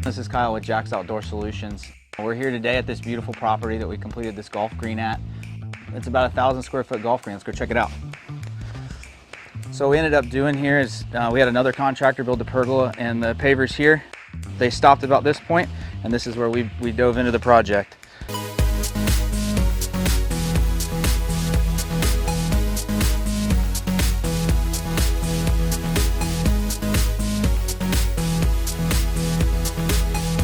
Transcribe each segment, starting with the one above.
This is Kyle with Jax Outdoor Solutions. We're here today at this beautiful property that we completed this golf green at. It's about 1,000 square foot golf green. Let's go check it out. So what we ended up doing here is we had another contractor build the pergola and the pavers here. They stopped about this point, and this is where we dove into the project.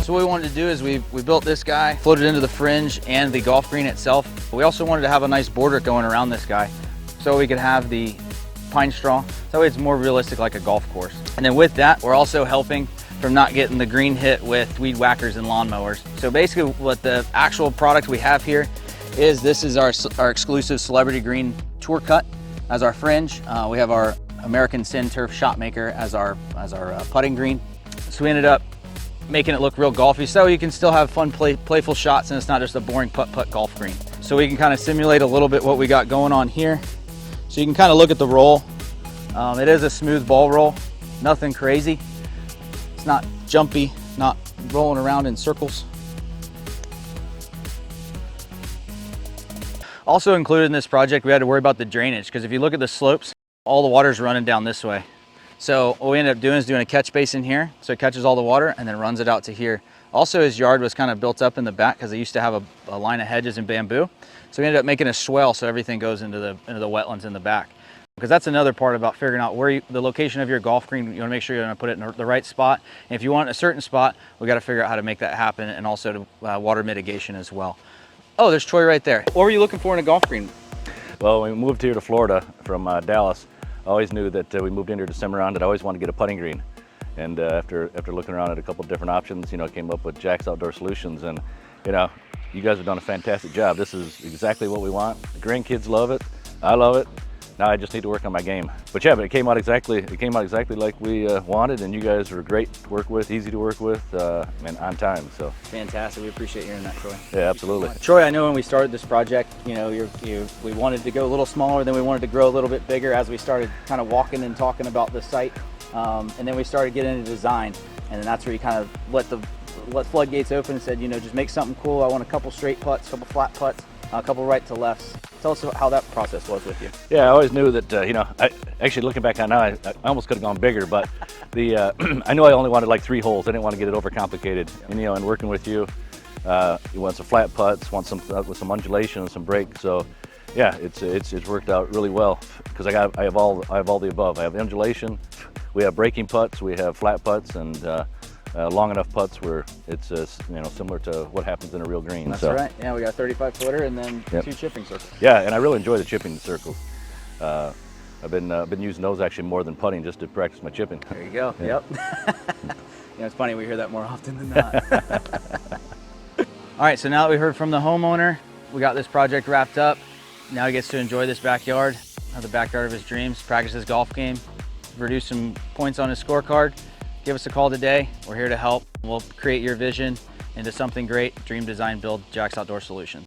So what we wanted to do is we built this guy, floated into the fringe and the golf green itself. We also wanted to have a nice border going around this guy so we could have the pine straw. That way it's more realistic like a golf course. And then with that, we're also helping from not getting the green hit with weed whackers and lawnmowers. So basically what the actual product we have here is, this is our exclusive Celebrity Green Tour Cut as our fringe. We have our American Syn-Turf Shot Maker as our putting green. So we ended up making it look real golfy so you can still have fun playful shots and it's not just a boring putt-putt golf green. So we can kind of simulate a little bit what we got going on here. So you can kind of look at the roll. It is a smooth ball roll, nothing crazy. It's not jumpy, not rolling around in circles. Also included in this project, we had to worry about the drainage, because if you look at the slopes, all the water's running down this way. So what we ended up doing is doing a catch basin here, so it catches all the water and then runs it out to here. Also, his yard was kind of built up in the back because they used to have a line of hedges and bamboo. So we ended up making a swell so everything goes into the wetlands in the back. Because that's another part about figuring out where the location of your golf green. You want to make sure you're going to put it in the right spot. And if you want a certain spot, we got to figure out how to make that happen, and also to water mitigation as well. Oh, there's Troy right there. What were you looking for in a golf green? Well, when we moved here to Florida from Dallas, I always knew that we moved in here to summer round that I always wanted to get a putting green. And after looking around at a couple of different options, I came up with Jax Outdoor Solutions, and you guys have done a fantastic job. This is exactly what we want. The grandkids love it. I love it. Now I just need to work on my game. But yeah, but it came out exactly like we wanted, and you guys were great to work with, easy to work with, and on time. So fantastic. We appreciate hearing that, Troy. Yeah, absolutely. Troy, I know when we started this project, we wanted to go a little smaller, then we wanted to grow a little bit bigger as we started kind of walking and talking about the site, and then we started getting into design, and then that's where you kind of let floodgates open and said, just make something cool. I want a couple straight putts, a couple flat putts, a couple right to lefts. Tell us how that process was with you. Yeah, I always knew that, I actually looking back on now, I almost could have gone bigger, but I knew I only wanted like 3 holes. I didn't want to get it overcomplicated. And, and working with you, you want some flat putts, want some with some undulation and some break. So yeah, it's worked out really well because I have all the above. I have undulation, we have breaking putts, we have flat putts, and long enough putts where it's similar to what happens in a real green. That's right. Yeah, we got a 35-footer and then 2 chipping circles. Yeah, and I really enjoy the chipping circles. I've been using those actually more than putting just to practice my chipping. There you go. Yeah. Yep. It's funny, we hear that more often than not. All right, so now that we heard from the homeowner, we got this project wrapped up. Now he gets to enjoy this backyard, the backyard of his dreams, practice his golf game, reduce some points on his scorecard. Give us a call today. We're here to help. We'll create your vision into something great. Dream, design, build. Jax Outdoor Solutions.